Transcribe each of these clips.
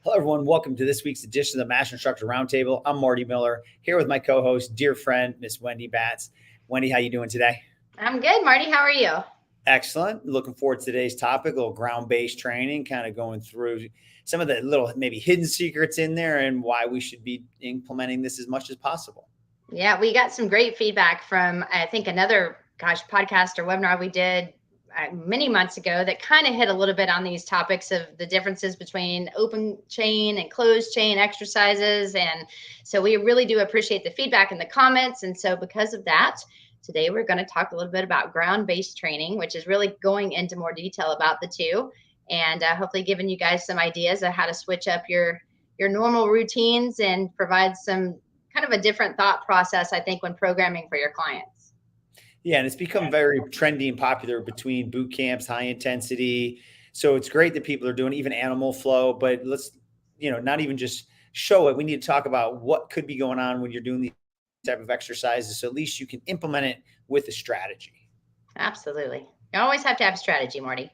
Hello, everyone. Welcome to this week's edition of the Master Instructor Roundtable. I'm Marty Miller, here with my co-host, dear friend, Miss Wendy Batts. Wendy, how you doing today? I'm good, Marty. How are you? Excellent. Looking forward to today's topic, a little ground-based training, kind of going through some of the little maybe hidden secrets in there and why we should be implementing this as much as possible. Yeah, we got some great feedback from, I think, another, podcast or webinar we did many months ago that kind of hit a little bit on these topics of the differences between open chain and closed chain exercises. And so we really do appreciate the feedback in the comments. And so because of that, today we're going to talk a little bit about ground-based training, which is really going into more detail about the two, and hopefully giving you guys some ideas of how to switch up your normal routines and provide some kind of a different thought process, I think, when programming for your clients. Yeah, and it's become very trendy and popular between boot camps, high intensity. So it's great that people are doing even animal flow, but let's, not even just show it. We need to talk about what could be going on when you're doing these type of exercises, so at least you can implement it with a strategy. Absolutely. You always have to have a strategy, Marty.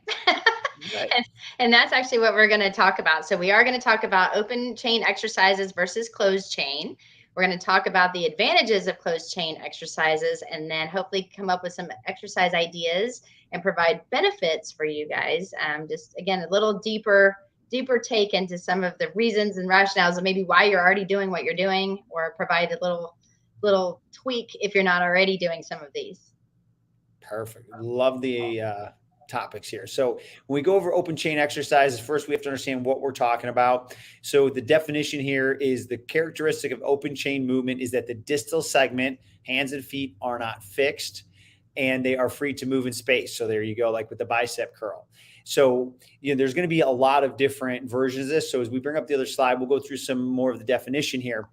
Right. And that's actually what we're going to talk about. So we are going to talk about open chain exercises versus closed chain. We're going to talk about the advantages of closed chain exercises, and then hopefully come up with some exercise ideas and provide benefits for you guys. Just again, a little deeper take into some of the reasons and rationales of maybe why you're already doing what you're doing, or provide a little tweak if you're not already doing some of these. Perfect. Love the topics here. So when we go over open chain exercises, first we have to understand what we're talking about. So the definition here is the characteristic of open chain movement is that the distal segment, hands and feet, are not fixed and they are free to move in space. So there you go, like with the bicep curl. So, there's going to be a lot of different versions of this. So as we bring up the other slide, we'll go through some more of the definition here.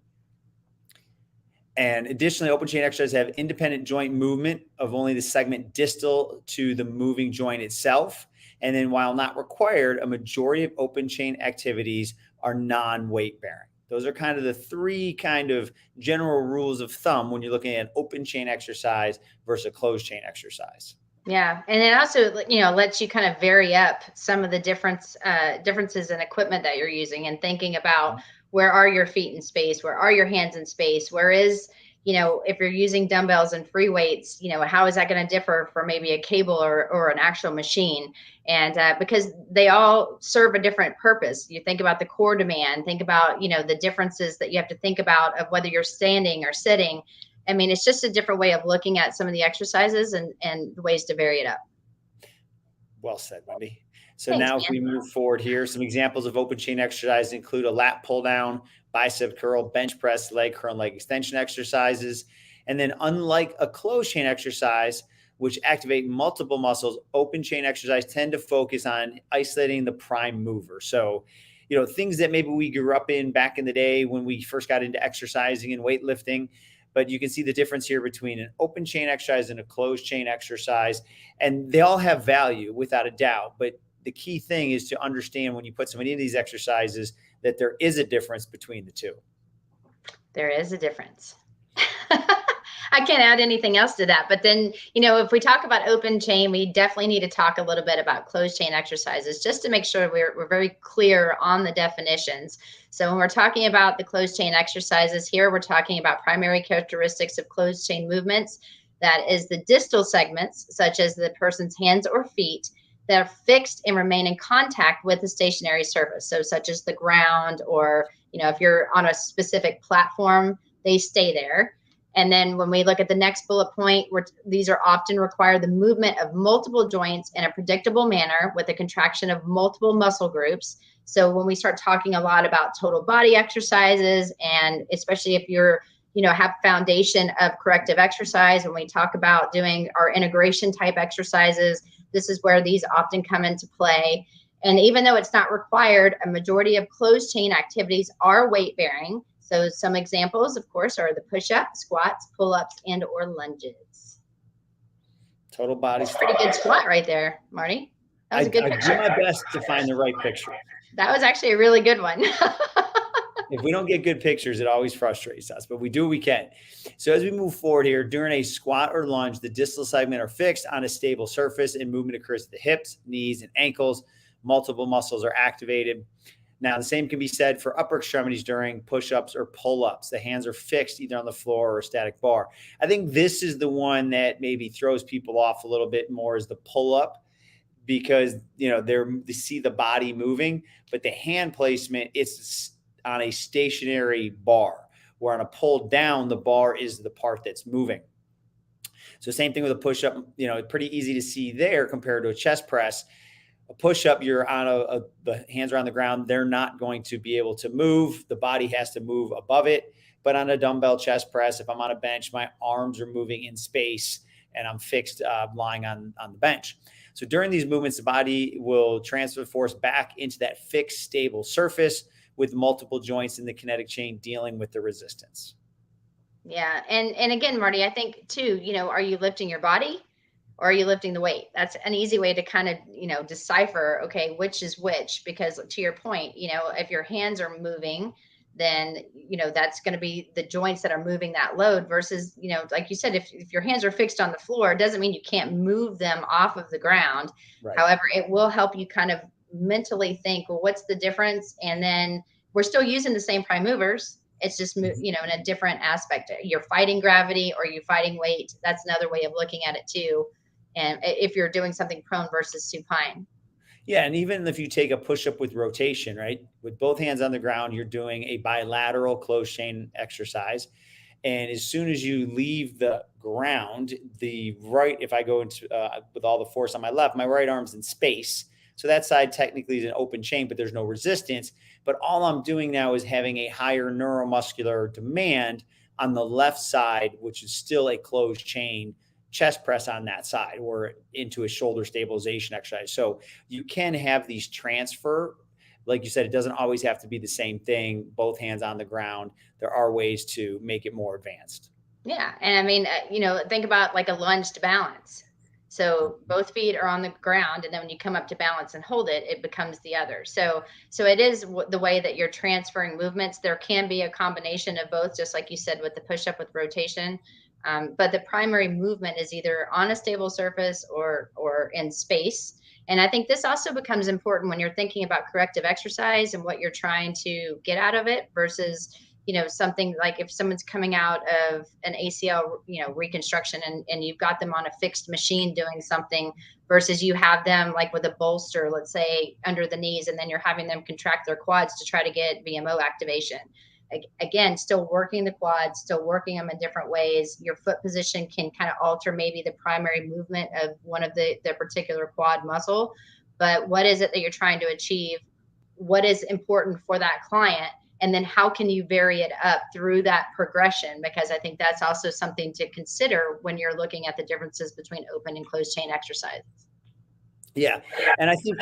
And additionally, open chain exercises have independent joint movement of only the segment distal to the moving joint itself. And then while not required, a majority of open chain activities are non-weight bearing. Those are kind of the three kind of general rules of thumb when you're looking at an open chain exercise versus a closed chain exercise. Yeah. And it also, lets you kind of vary up some of the differences in equipment that you're using, and thinking about where are your feet in space? Where are your hands in space? Where is, if you're using dumbbells and free weights, how is that going to differ from maybe a cable or an actual machine? And because they all serve a different purpose. You think about the core demand, think about, the differences that you have to think about of whether you're standing or sitting. I mean, it's just a different way of looking at some of the exercises and the ways to vary it up. Well said, Wendy. So Thanks, now man. If we move forward here, some examples of open chain exercises include a lat pull down, bicep curl, bench press, leg curl, and leg extension exercises. And then unlike a closed chain exercise, which activate multiple muscles, open chain exercise tend to focus on isolating the prime mover. So, things that maybe we grew up in back in the day when we first got into exercising and weightlifting. But you can see the difference here between an open chain exercise and a closed chain exercise. And they all have value without a doubt. But the key thing is to understand when you put somebody in these exercises that there is a difference between the two. There is a difference. I can't add anything else to that. But then, if we talk about open chain, we definitely need to talk a little bit about closed chain exercises, just to make sure we're very clear on the definitions. So when we're talking about the closed chain exercises here, we're talking about primary characteristics of closed chain movements. That is the distal segments, such as the person's hands or feet, that are fixed and remain in contact with a stationary surface. So such as the ground, or, if you're on a specific platform, they stay there. And then when we look at the next bullet point, these are often require the movement of multiple joints in a predictable manner with a contraction of multiple muscle groups. So when we start talking a lot about total body exercises, and especially if you're, have foundation of corrective exercise, when we talk about doing our integration type exercises, this is where these often come into play. And even though it's not required, a majority of closed chain activities are weight bearing. So some examples, of course, are the push-ups, squats, pull-ups, and or lunges. Total body. That's a pretty good squat right there, Marty. That was a good picture. I do my best to find the right picture. That was actually a really good one. If we don't get good pictures, it always frustrates us, but we do what we can. So as we move forward here, during a squat or lunge, the distal segment are fixed on a stable surface and movement occurs at the hips, knees, and ankles. Multiple muscles are activated. Now, the same can be said for upper extremities during push-ups or pull-ups. The hands are fixed either on the floor or a static bar. I think this is the one that maybe throws people off a little bit more, is the pull-up, because they see the body moving, but the hand placement, it's on a stationary bar, where on a pull down, the bar is the part that's moving. So same thing with a push-up, pretty easy to see there compared to a chest press. A push-up, you're on the hands are on the ground. They're not going to be able to move. The body has to move above it. But on a dumbbell chest press, if I'm on a bench, my arms are moving in space and I'm fixed lying on the bench. So during these movements, the body will transfer force back into that fixed, stable surface with multiple joints in the kinetic chain dealing with the resistance. Yeah. And again, Marty, I think too, are you lifting your body or are you lifting the weight? That's an easy way to kind of, decipher, okay, which is which, because to your point, if your hands are moving, then, that's going to be the joints that are moving that load versus, like you said, if your hands are fixed on the floor, it doesn't mean you can't move them off of the ground. Right. However, it will help you kind of mentally think, well, what's the difference? And then we're still using the same prime movers. It's just, in a different aspect. You're fighting gravity or you're fighting weight. That's another way of looking at it too. And if you're doing something prone versus supine. Yeah. And even if you take a push-up with rotation, right, with both hands on the ground, you're doing a bilateral closed chain exercise. And as soon as you leave the ground, if I go into with all the force on my left, my right arm's in space. So that side technically is an open chain, but there's no resistance. But all I'm doing now is having a higher neuromuscular demand on the left side, which is still a closed chain chest press on that side, or into a shoulder stabilization exercise. So you can have these transfer. Like you said, it doesn't always have to be the same thing, both hands on the ground. There are ways to make it more advanced. Yeah. And I mean, think about like a lunge to balance. So both feet are on the ground, and then when you come up to balance and hold it, it becomes the other. So it is the way that you're transferring movements. There can be a combination of both, just like you said, with the push-up with rotation. But the primary movement is either on a stable surface or in space. And I think this also becomes important when you're thinking about corrective exercise and what you're trying to get out of it versus, something like if someone's coming out of an ACL, reconstruction and you've got them on a fixed machine doing something versus you have them like with a bolster, let's say under the knees, and then you're having them contract their quads to try to get VMO activation. Again, still working the quads, still working them in different ways. Your foot position can kind of alter maybe the primary movement of one of the particular quad muscle. But what is it that you're trying to achieve? What is important for that client? And then how can you vary it up through that progression? Because I think that's also something to consider when you're looking at the differences between open and closed chain exercises. Yeah. And I think,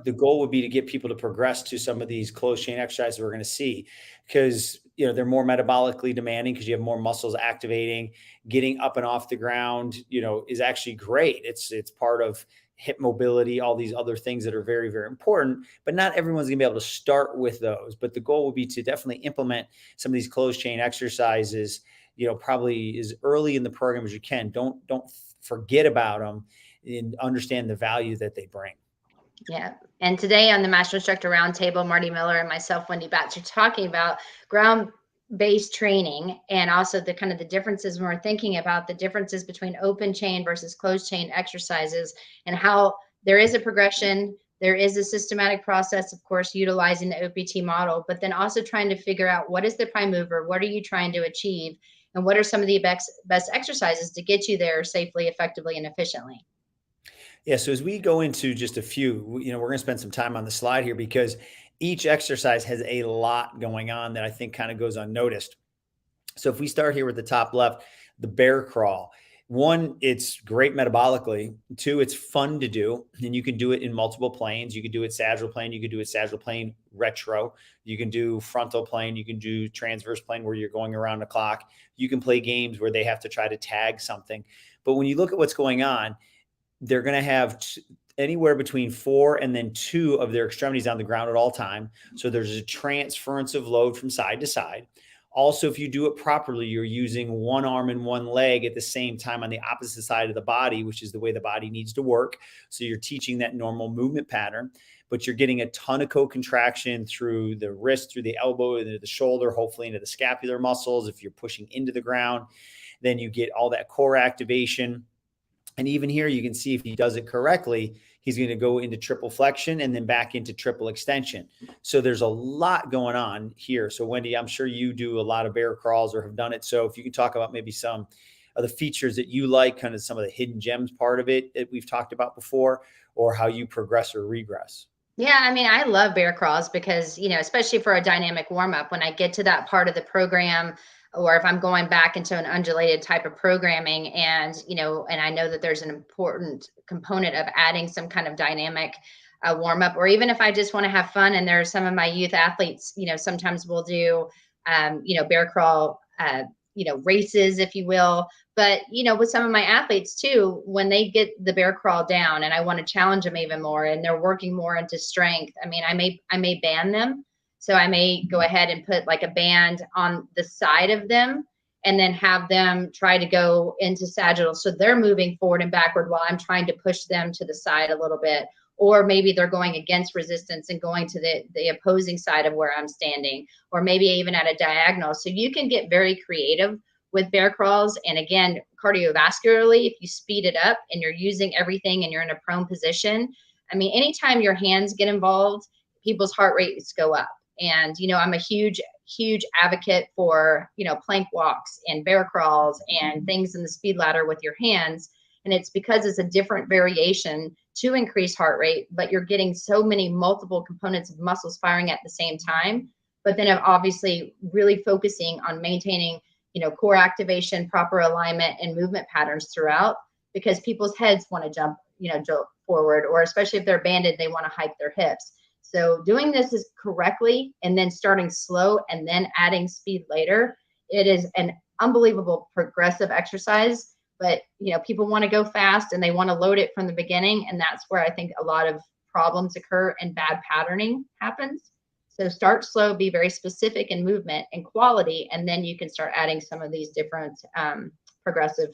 the goal would be to get people to progress to some of these closed chain exercises we're going to see, because, they're more metabolically demanding because you have more muscles activating. Getting up and off the ground, is actually great. It's part of hip mobility, all these other things that are very, very important, but not everyone's gonna be able to start with those. But the goal would be to definitely implement some of these closed chain exercises, probably as early in the program as you can. Don't forget about them and understand the value that they bring. Yeah. And today on the Master Instructor Roundtable, Marty Miller and myself, Wendy Batts, are talking about ground-based training and also the kind of the differences when we're thinking about the differences between open chain versus closed chain exercises and how there is a progression. There is a systematic process, of course, utilizing the OPT model, but then also trying to figure out what is the prime mover, what are you trying to achieve, and what are some of the best exercises to get you there safely, effectively, and efficiently. Yeah. So as we go into just a few, we're going to spend some time on the slide here because each exercise has a lot going on that I think kind of goes unnoticed. So if we start here with the top left, the bear crawl. One, it's great metabolically. Two, it's fun to do. And you can do it in multiple planes. You can do it sagittal plane. You can do it sagittal plane retro. You can do frontal plane. You can do transverse plane where you're going around the clock. You can play games where they have to try to tag something. But when you look at what's going on, they're going to have anywhere between 4 and then 2 of their extremities on the ground at all time. So there's a transference of load from side to side. Also, if you do it properly, you're using one arm and one leg at the same time on the opposite side of the body, which is the way the body needs to work. So you're teaching that normal movement pattern, but you're getting a ton of co-contraction through the wrist, through the elbow, into the shoulder, hopefully into the scapular muscles. If you're pushing into the ground, then you get all that core activation. And even here, you can see if he does it correctly, he's going to go into triple flexion and then back into triple extension. So there's a lot going on here. So Wendy, I'm sure you do a lot of bear crawls or have done it. So if you can talk about maybe some of the features that you like, kind of some of the hidden gems part of it that we've talked about before, or how you progress or regress. Yeah, I mean, I love bear crawls because, especially for a dynamic warm up, when I get to that part of the program, or if I'm going back into an undulated type of programming and I know that there's an important component of adding some kind of dynamic warm up, or even if I just want to have fun. And there are some of my youth athletes, sometimes we'll do, bear crawl, races, if you will. But, with some of my athletes too, when they get the bear crawl down and I want to challenge them even more and they're working more into strength, I mean, I may band them. So I may go ahead and put like a band on the side of them and then have them try to go into sagittal. So they're moving forward and backward while I'm trying to push them to the side a little bit. Or maybe they're going against resistance and going to the opposing side of where I'm standing, or maybe even at a diagonal. So you can get very creative with bear crawls. And again, cardiovascularly, if you speed it up and you're using everything and you're in a prone position, I mean, anytime your hands get involved, people's heart rates go up. And, I'm a huge advocate for, plank walks and bear crawls and things in the speed ladder with your hands. And it's because it's a different variation to increase heart rate, but you're getting so many multiple components of muscles firing at the same time. But then I'm obviously really focusing on maintaining, core activation, proper alignment, and movement patterns throughout, because people's heads want to jump forward, or especially if they're banded, they want to hike their hips. So doing this is correctly and then starting slow and then adding speed later, it is an unbelievable progressive exercise. But, people want to go fast and they want to load it from the beginning. And that's where I think a lot of problems occur and bad patterning happens. So start slow, be very specific in movement and quality, and then you can start adding some of these different progressive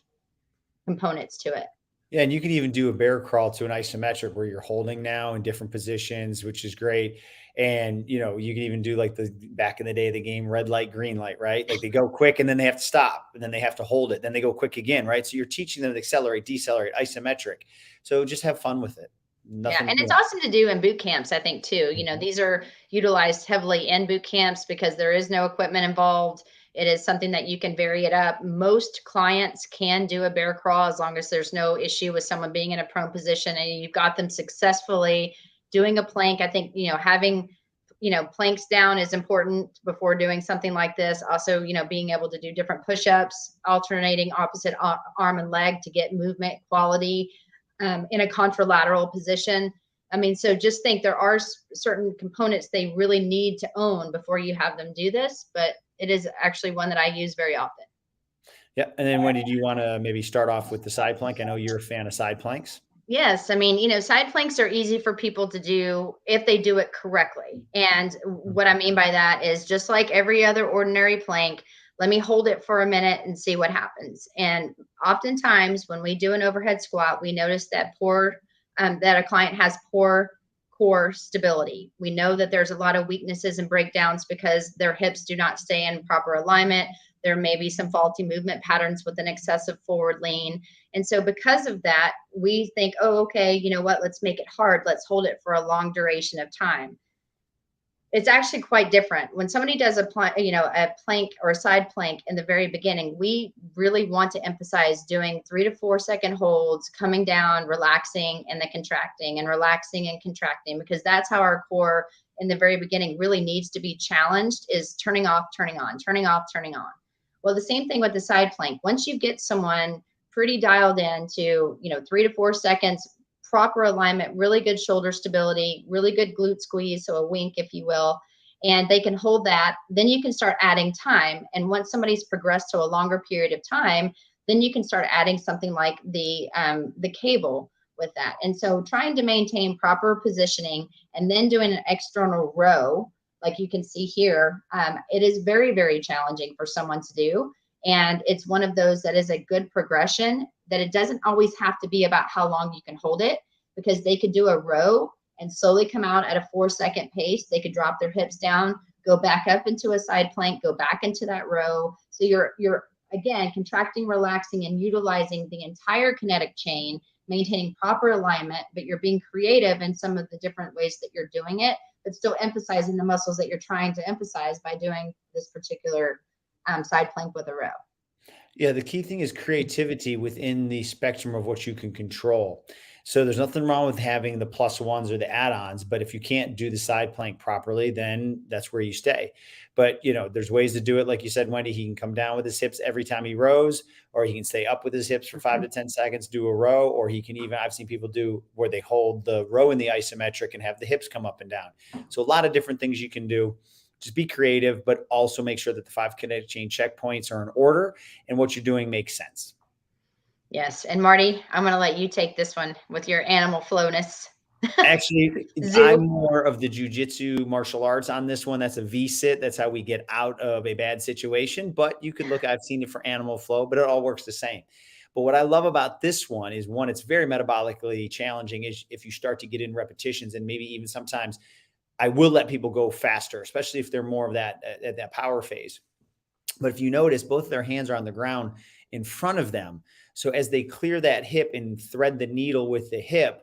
components to it. Yeah, and you can even do a bear crawl to an isometric where you're holding now in different positions, which is great. And, you can even do like the back in the day of the game, red light, green light, right? Like they go quick and then they have to stop and then they have to hold it. Then they go quick again, right? So you're teaching them to accelerate, decelerate, isometric. So just have fun with it. Yeah, and it's awesome to do in boot camps, I think, too. These are utilized heavily in boot camps because there is no equipment involved. It is something that you can vary it up. Most clients can do a bear crawl as long as there's no issue with someone being in a prone position and you've got them successfully doing a plank. I think, having, planks down is important before doing something like this. Also, being able to do different push-ups, alternating opposite arm and leg to get movement quality in a contralateral position. I mean, so just think there are certain components they really need to own before you have them do this, but it is actually one that I use very often. Yeah. And then Wendy, do you want to maybe start off with the side plank? I know you're a fan of side planks. Yes. I mean, side planks are easy for people to do if they do it correctly. And what I mean by that is just like every other ordinary plank, let me hold it for a minute and see what happens. And oftentimes when we do an overhead squat, we notice that that a client has poor core stability. We know that there's a lot of weaknesses and breakdowns because their hips do not stay in proper alignment. There may be some faulty movement patterns with an excessive forward lean. And so because of that, we think, oh, okay, you know what, let's make it hard. Let's hold it for a long duration of time. It's actually quite different. When somebody does a plank or a side plank in the very beginning, we really want to emphasize doing 3 to 4 second holds, coming down, relaxing, and then contracting, and relaxing and contracting, because that's how our core in the very beginning really needs to be challenged, is turning off, turning on, turning off, turning on. Well, the same thing with the side plank. Once you get someone pretty dialed in to, 3 to 4 seconds, proper alignment, really good shoulder stability, really good glute squeeze, so a wink, if you will, and they can hold that, then you can start adding time. And once somebody's progressed to a longer period of time, then you can start adding something like the cable with that. And so trying to maintain proper positioning and then doing an external row, like you can see here, it is very, very challenging for someone to do. And it's one of those that is a good progression, that it doesn't always have to be about how long you can hold it, because they could do a row and slowly come out at a 4-second pace. They could drop their hips down, go back up into a side plank, go back into that row. So you're again, contracting, relaxing, and utilizing the entire kinetic chain, maintaining proper alignment, but you're being creative in some of the different ways that you're doing it, but still emphasizing the muscles that you're trying to emphasize by doing this particular side plank with a row. Yeah, the key thing is creativity within the spectrum of what you can control. So there's nothing wrong with having the plus ones or the add-ons, but if you can't do the side plank properly, then that's where you stay. But there's ways to do it. Like you said, Wendy, he can come down with his hips every time he rows, or he can stay up with his hips for 5 to 10 seconds, do a row, or he can even, I've seen people do where they hold the row in the isometric and have the hips come up and down. So a lot of different things you can do. Just be creative, but also make sure that the 5 kinetic chain checkpoints are in order and what you're doing makes sense. Yes. And Marty, I'm going to let you take this one with your animal flowness. Actually, I'm more of the jujitsu martial arts on this one. That's a V-sit. That's how we get out of a bad situation. But you could look, I've seen it for animal flow, but it all works the same. But what I love about this one is, one, it's very metabolically challenging is if you start to get in repetitions, and maybe even sometimes I will let people go faster, especially if they're more of that at that power phase. But if you notice, both of their hands are on the ground in front of them. So as they clear that hip and thread the needle with the hip,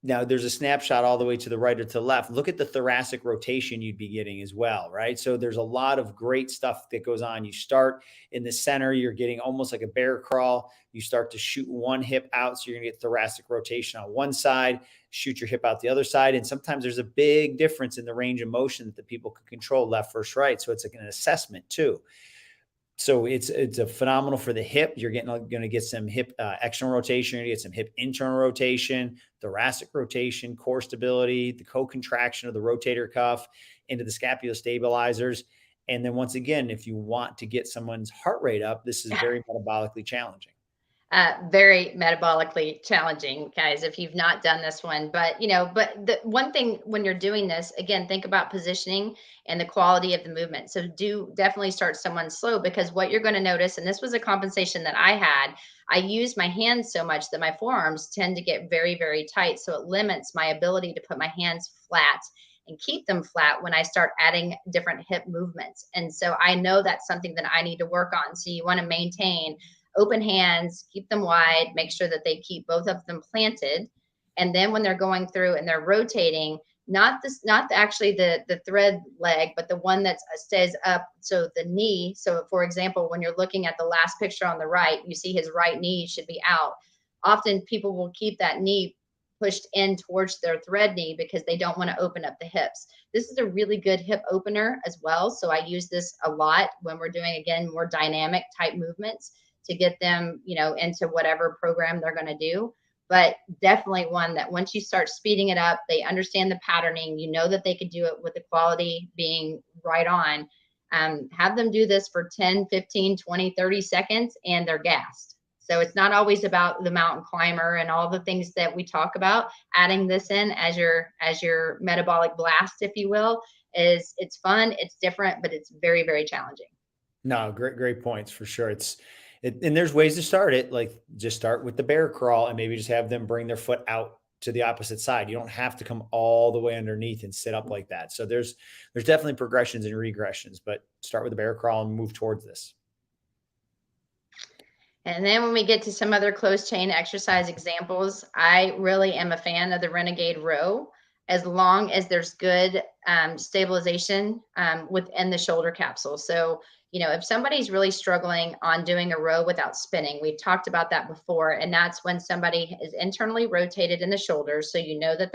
now there's a snapshot all the way to the right or to the left. Look at the thoracic rotation you'd be getting as well, right? So there's a lot of great stuff that goes on. You start in the center, you're getting almost like a bear crawl. You start to shoot one hip out, so you're gonna get thoracic rotation on one side, shoot your hip out the other side. And sometimes there's a big difference in the range of motion that the people can control, left versus right. So it's like an assessment too. So it's a phenomenal for the hip. You're going to get some hip external rotation. You're going to get some hip internal rotation, thoracic rotation, core stability, the co-contraction of the rotator cuff into the scapula stabilizers. And then once again, if you want to get someone's heart rate up, this is very metabolically challenging. Very metabolically challenging, guys, if you've not done this one. But the one thing when you're doing this, again, think about positioning and the quality of the movement. So do definitely start someone slow, because what you're going to notice, and this was a compensation that I had, I use my hands so much that my forearms tend to get very, very tight. So it limits my ability to put my hands flat and keep them flat when I start adding different hip movements. And so I know that's something that I need to work on. So you want to maintain open hands, keep them wide, make sure that they keep both of them planted. And then when they're going through and they're rotating, not actually the thread leg, but the one that stays up. So the knee. So for example, when you're looking at the last picture on the right, you see his right knee should be out. Often people will keep that knee pushed in towards their thread knee because they don't want to open up the hips. This is a really good hip opener as well. So I use this a lot when we're doing, again, more dynamic type movements to get them, into whatever program they're going to do. But definitely one that once you start speeding it up, they understand the patterning, that they could do it with the quality being right on. Have them do this for 10, 15, 20, 30 seconds and they're gassed. So it's not always about the mountain climber and all the things that we talk about. Adding this in as your metabolic blast, if you will, it's fun, it's different, but it's very, very challenging. No, great points for sure. And there's ways to start it, like just start with the bear crawl and maybe just have them bring their foot out to the opposite side. You don't have to come all the way underneath and sit up like that. So there's definitely progressions and regressions, but start with the bear crawl and move towards this. And then when we get to some other closed chain exercise examples, I really am a fan of the Renegade row, as long as there's good stabilization within the shoulder capsule. So, if somebody's really struggling on doing a row without spinning, we've talked about that before, and that's when somebody is internally rotated in the shoulders. So that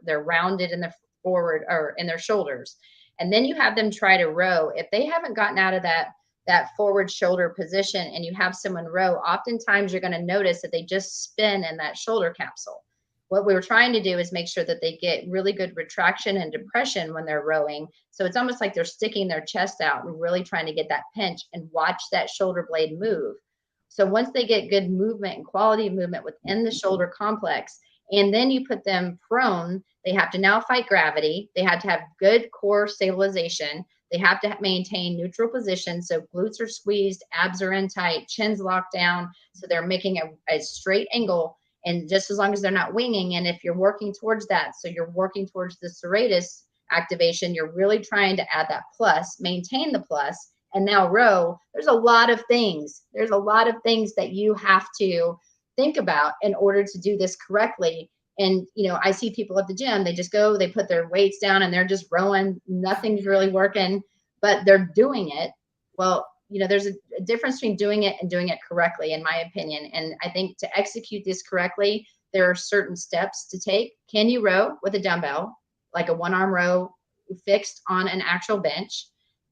they're rounded in the forward or in their shoulders. And then you have them try to row. If they haven't gotten out of that forward shoulder position and you have someone row, oftentimes you're going to notice that they just spin in that shoulder capsule. What we were trying to do is make sure that they get really good retraction and depression when they're rowing. So it's almost like they're sticking their chest out and really trying to get that pinch and watch that shoulder blade move. So once they get good movement and quality of movement within the shoulder complex, and then you put them prone, they have to now fight gravity. They have to have good core stabilization. They have to maintain neutral position. So glutes are squeezed, abs are in tight, chin's locked down. So they're making a straight angle. And just as long as they're not winging, and if you're working towards that, so you're working towards the serratus activation, you're really trying to add that plus, maintain the plus, and now row. There's a lot of things. There's a lot of things that you have to think about in order to do this correctly. And, I see people at the gym, they just go, they put their weights down and they're just rowing. Nothing's really working, but they're doing it. Well, there's a difference between doing it and doing it correctly, in my opinion. And I think to execute this correctly, there are certain steps to take. Can you row with a dumbbell, like a one-arm row fixed on an actual bench?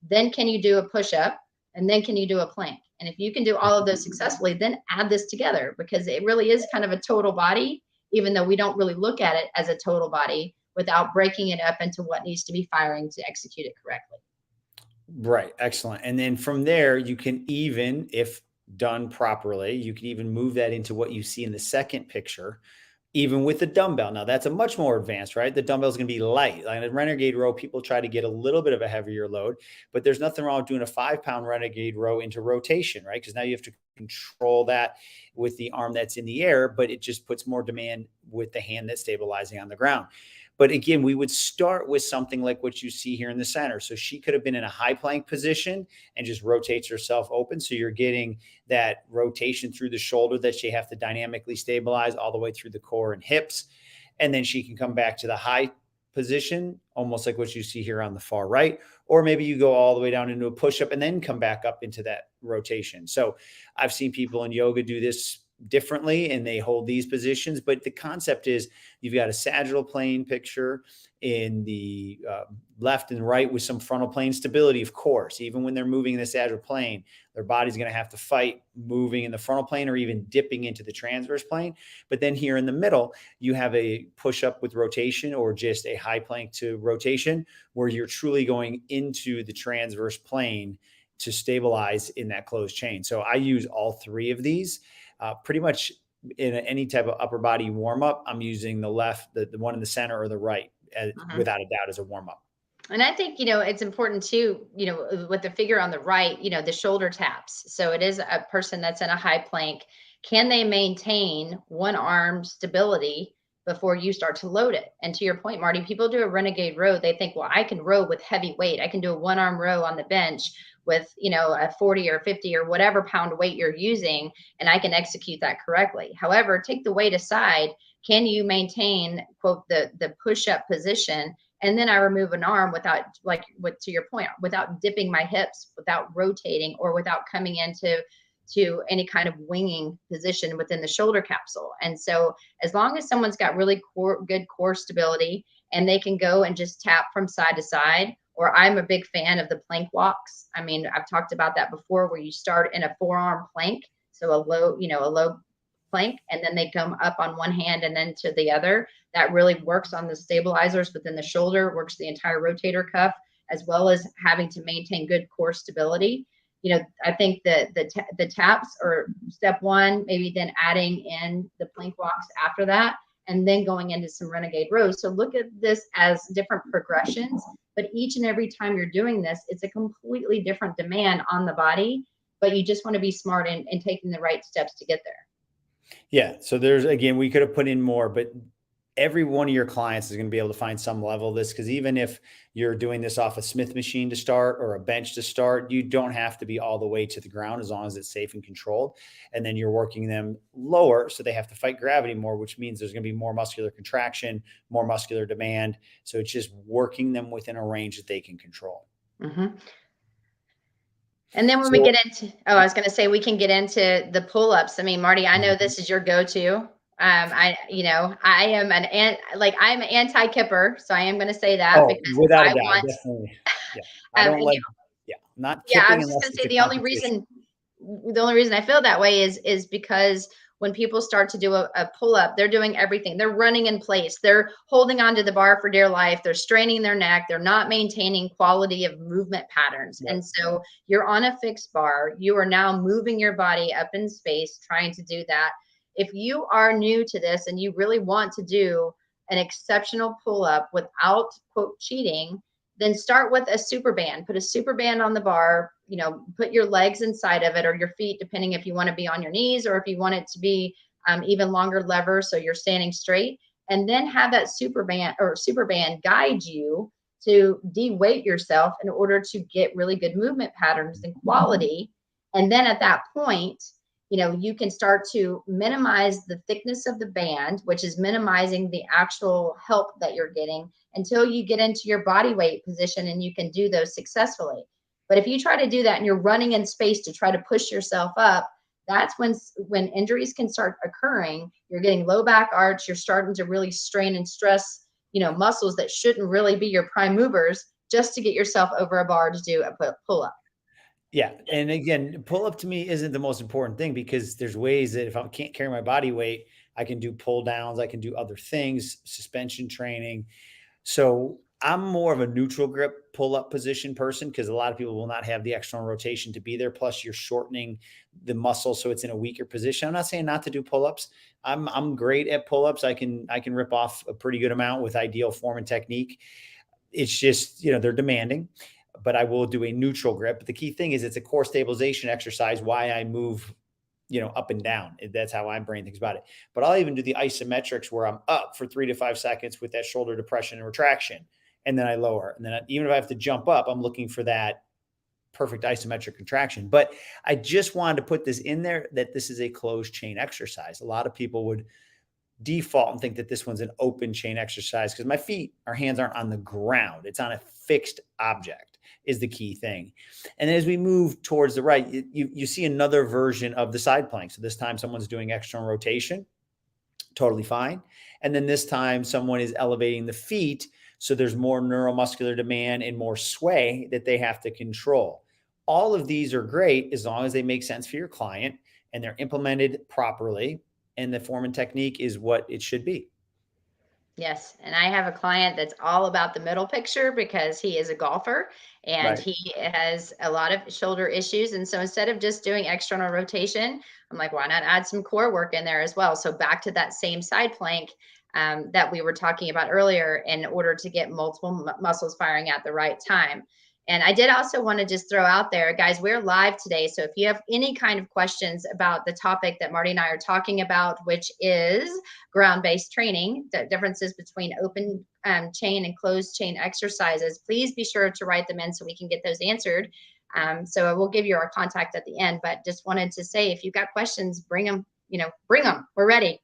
Then can you do a push-up? And then can you do a plank? And if you can do all of those successfully, then add this together, because it really is kind of a total body, even though we don't really look at it as a total body without breaking it up into what needs to be firing to execute it correctly. Right. Excellent. And then from there, you can even, if done properly, you can even move that into what you see in the second picture, even with the dumbbell. Now that's a much more advanced, right? The dumbbell is going to be light. Like in a Renegade row, people try to get a little bit of a heavier load, but there's nothing wrong with doing a 5-pound Renegade row into rotation, right? Because now you have to control that with the arm that's in the air, but it just puts more demand with the hand that's stabilizing on the ground. But again, we would start with something like what you see here in the center. So she could have been in a high plank position and just rotates herself open. So you're getting that rotation through the shoulder that she have to dynamically stabilize all the way through the core and hips. And then she can come back to the high position, almost like what you see here on the far right. Or maybe you go all the way down into a push-up and then come back up into that rotation. So I've seen people in yoga do this differently, and they hold these positions, but the concept is you've got a sagittal plane picture in the left and right with some frontal plane stability. Of course, even when they're moving in the sagittal plane, their body's going to have to fight moving in the frontal plane or even dipping into the transverse plane. But then here in the middle, you have a push up with rotation or just a high plank to rotation, where you're truly going into the transverse plane to stabilize in that closed chain. So I use all three of these. Pretty much in any type of upper body warm up, I'm using the left, the one in the center or the right, without a doubt, as a warm up. And I think, it's important too, with the figure on the right, the shoulder taps. So it is a person that's in a high plank. Can they maintain one arm stability before you start to load it? And to your point, Marty, people do a Renegade row. They think, well, I can row with heavy weight. I can do a one arm row on the bench with, a 40 or 50 or whatever pound weight you're using, and I can execute that correctly. However, take the weight aside. Can you maintain, quote, the push-up position? And then I remove an arm without, to your point, without dipping my hips, without rotating, or without coming into any kind of winging position within the shoulder capsule. And so as long as someone's got really good core stability, and they can go and just tap from side to side, or I'm a big fan of the plank walks. I mean, I've talked about that before, where you start in a forearm plank, so a low plank, and then they come up on one hand and then to the other. That really works on the stabilizers within the shoulder, works the entire rotator cuff, as well as having to maintain good core stability. I think that the taps are step one, maybe then adding in the plank walks after that, and then going into some Renegade rows. So look at this as different progressions, but each and every time you're doing this, it's a completely different demand on the body, but you just want to be smart in taking the right steps to get there. Yeah. So again, we could have put in more, but every one of your clients is going to be able to find some level of this, because even if you're doing this off a Smith machine to start or a bench to start, you don't have to be all the way to the ground as long as it's safe and controlled. And then you're working them lower, so they have to fight gravity more, which means there's going to be more muscular contraction, more muscular demand. So it's just working them within a range that they can control. Mm-hmm. And then when we get into, I was going to say, we can get into the pull-ups. I mean, Marty, I know this is your go-to. I'm an anti-kipper, so I am going to say that, because without a doubt, definitely. Yeah, I don't like. Not kipping. Yeah, I was just going to say the only reason I feel that way is because when people start to do a pull-up, they're doing everything. They're running in place. They're holding onto the bar for dear life. They're straining their neck. They're not maintaining quality of movement patterns. Yep. And so you're on a fixed bar. You are now moving your body up in space, trying to do that. if you are new to this and you really want to do an exceptional pull-up without, quote, cheating, then start with a super band. Put a super band on the bar, put your legs inside of it, or your feet, depending if you want to be on your knees or if you want it to be even longer lever so you're standing straight. And then have that super band guide you to de-weight yourself in order to get really good movement patterns and quality. And then at that point, you can start to minimize the thickness of the band, which is minimizing the actual help that you're getting until you get into your body weight position and you can do those successfully. But if you try to do that and you're running in space to try to push yourself up, that's when injuries can start occurring. You're getting low back arch. You're starting to really strain and stress, muscles that shouldn't really be your prime movers, just to get yourself over a bar to do a pull-up. Yeah. And again, pull-up to me isn't the most important thing, because there's ways that if I can't carry my body weight, I can do pull downs. I can do other things, suspension training. So I'm more of a neutral grip pull-up position person, because a lot of people will not have the external rotation to be there. Plus you're shortening the muscle, so it's in a weaker position. I'm not saying not to do pull-ups. I'm great at pull-ups. I can rip off a pretty good amount with ideal form and technique. It's just, they're demanding, but I will do a neutral grip. But the key thing is it's a core stabilization exercise, why I move, up and down. That's how I'm brain thinks about it. But I'll even do the isometrics where I'm up for 3 to 5 seconds with that shoulder depression and retraction. And then I lower. And then even if I have to jump up, I'm looking for that perfect isometric contraction. But I just wanted to put this in there, that this is a closed chain exercise. A lot of people would default and think that this one's an open chain exercise, because my feet, our hands aren't on the ground. It's on a fixed object is the key thing. And as we move towards the right, you see another version of the side plank. So this time someone's doing external rotation, totally fine. And then this time someone is elevating the feet. So there's more neuromuscular demand and more sway that they have to control. All of these are great as long as they make sense for your client and they're implemented properly, and the form and technique is what it should be. Yes. And I have a client that's all about the middle picture because he is a golfer and Right. he has a lot of shoulder issues. And so instead of just doing external rotation, I'm like, why not add some core work in there as well? So back to that same side plank that we were talking about earlier, in order to get multiple muscles firing at the right time. And I did also want to just throw out there, guys, we're live today. So if you have any kind of questions about the topic that Marty and I are talking about, which is ground-based training, the differences between open chain and closed chain exercises, please be sure to write them in so we can get those answered. So we'll give you our contact at the end, but just wanted to say, if you've got questions, bring them, bring them. We're ready.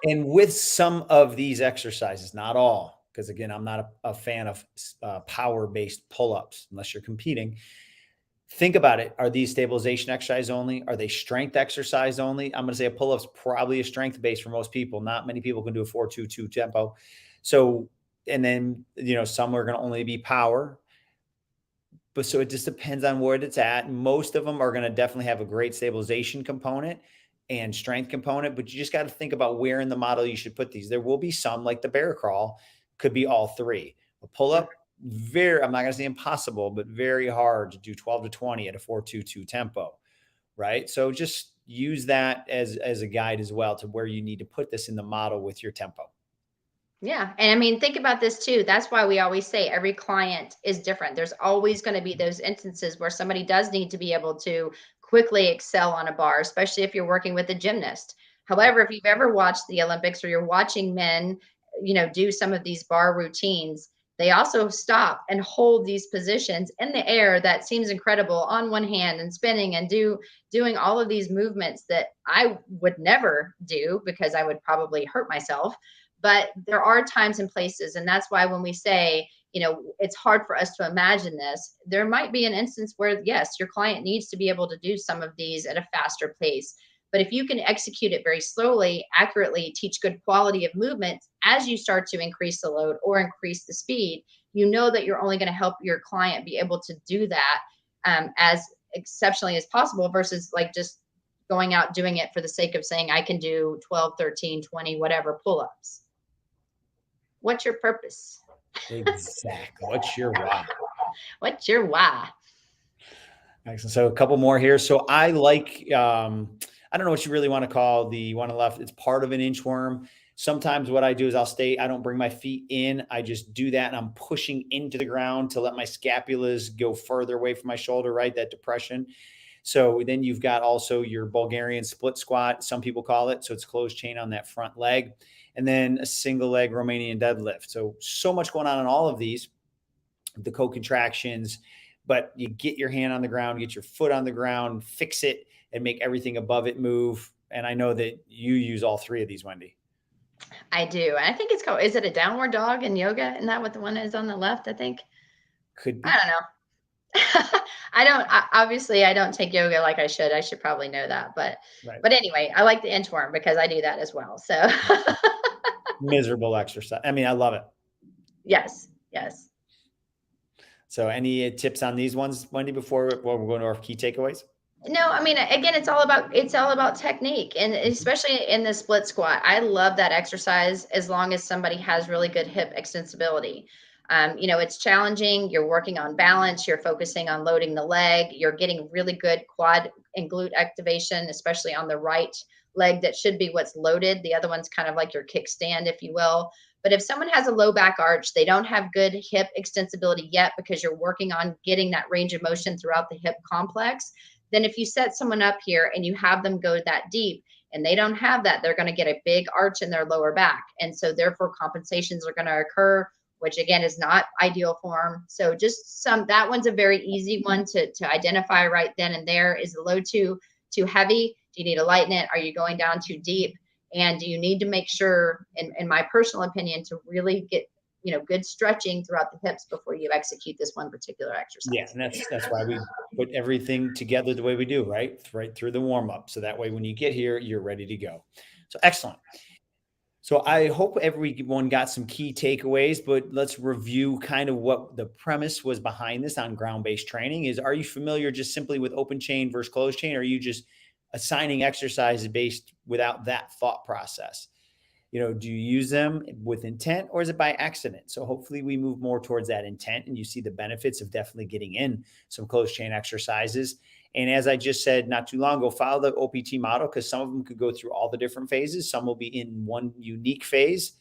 And with some of these exercises, not all, because again, I'm not a fan of power-based pull-ups unless you're competing. Think about it. Are these stabilization exercise only? Are they strength exercise only? I'm going to say a pull-up's probably a strength base for most people. Not many people can do a 4-2-2 tempo. So, and then, some are going to only be power. But so it just depends on where it's at. Most of them are going to definitely have a great stabilization component and strength component, but you just got to think about where in the model you should put these. There will be some, like the bear crawl, could be all three. A pull-up, I'm not going to say impossible, but very hard to do 12 to 20 at a 4-2-2 tempo, right? So just use that as a guide as well to where you need to put this in the model with your tempo. Yeah. And I mean, think about this too. That's why we always say every client is different. There's always going to be those instances where somebody does need to be able to quickly excel on a bar, especially if you're working with a gymnast. However, if you've ever watched the Olympics or you're watching men, do some of these bar routines, they also stop and hold these positions in the air that seems incredible on one hand and spinning and doing all of these movements that I would never do because I would probably hurt myself. But there are times and places, and that's why when we say, it's hard for us to imagine this, there might be an instance where, yes, your client needs to be able to do some of these at a faster pace. But if you can execute it very slowly, accurately, teach good quality of movement as you start to increase the load or increase the speed, that you're only going to help your client be able to do that as exceptionally as possible versus like just going out doing it for the sake of saying, I can do 12, 13, 20, whatever pull-ups. What's your purpose? Exactly. What's your why? What's your why? Excellent. So a couple more here. So I I don't know what you really want to call the one on the left. It's part of an inchworm. Sometimes what I do is I don't bring my feet in. I just do that and I'm pushing into the ground to let my scapulas go further away from my shoulder, right? That depression. So then you've got also your Bulgarian split squat, some people call it. So it's closed chain on that front leg, and then a single leg Romanian deadlift. So much going on in all of these, the co-contractions, but you get your hand on the ground, get your foot on the ground, fix it, and make everything above it move. And I know that you use all three of these, Wendy. I do. I think it's called, is it a downward dog in yoga? Isn't that what the one is on the left? I think. Could be. I don't know. Obviously I don't take yoga like I should. I should probably know that, but anyway, I like the inchworm because I do that as well. So miserable exercise. I mean, I love it. Yes. So any tips on these ones, Wendy, before we're going to our key takeaways? No, I mean, again, it's all about technique, and especially in the split squat. I love that exercise as long as somebody has really good hip extensibility. It's challenging. You're working on balance. You're focusing on loading the leg. You're getting really good quad and glute activation, especially on the right leg that should be what's loaded. The other one's kind of like your kickstand, if you will. But if someone has a low back arch, they don't have good hip extensibility yet because you're working on getting that range of motion throughout the hip complex. Then if you set someone up here and you have them go that deep and they don't have that, they're going to get a big arch in their lower back. And so therefore compensations are going to occur, which again is not ideal form. So just that one's a very easy one to identify right then and there. Is the load too heavy? Do you need to lighten it? Are you going down too deep? And do you need to make sure, in my personal opinion, to really get good stretching throughout the hips before you execute this one particular exercise. Yeah, and that's why we put everything together the way we do, right through the warm up. So that way, when you get here, you're ready to go. So excellent. So I hope everyone got some key takeaways, but let's review kind of what the premise was behind this on ground-based training is. Are you familiar just simply with open chain versus closed chain? Or are you just assigning exercises based without that thought process? Do you use them with intent or is it by accident? So hopefully we move more towards that intent and you see the benefits of definitely getting in some closed chain exercises. And as I just said not too long ago, follow the OPT model because some of them could go through all the different phases. Some will be in one unique phase.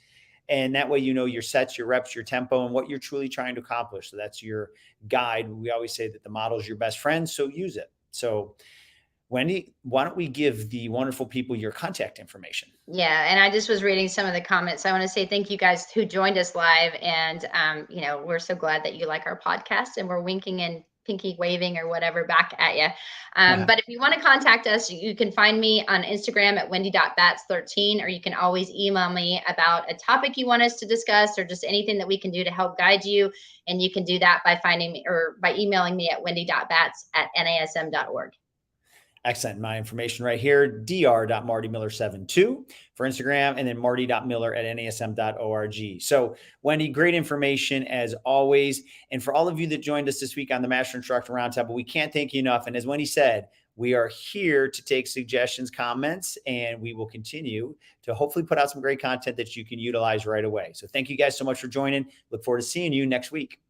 And that way, your sets, your reps, your tempo, and what you're truly trying to accomplish. So that's your guide. We always say that the model is your best friend, so use it. So Wendy, why don't we give the wonderful people your contact information? Yeah, and I just was reading some of the comments. I want to say thank you guys who joined us live, and we're so glad that you like our podcast, and we're winking and pinky waving or whatever back at you. But if you want to contact us, you can find me on Instagram at wendy.batts13, or you can always email me about a topic you want us to discuss or just anything that we can do to help guide you. And you can do that by finding me or by emailing me at wendy.batts@nasm.org. Excellent. My information right here, dr.martymiller72 for Instagram, and then marty.miller@nasm.org. So Wendy, great information as always. And for all of you that joined us this week on the Master Instructor Roundtable, we can't thank you enough. And as Wendy said, we are here to take suggestions, comments, and we will continue to hopefully put out some great content that you can utilize right away. So thank you guys so much for joining. Look forward to seeing you next week.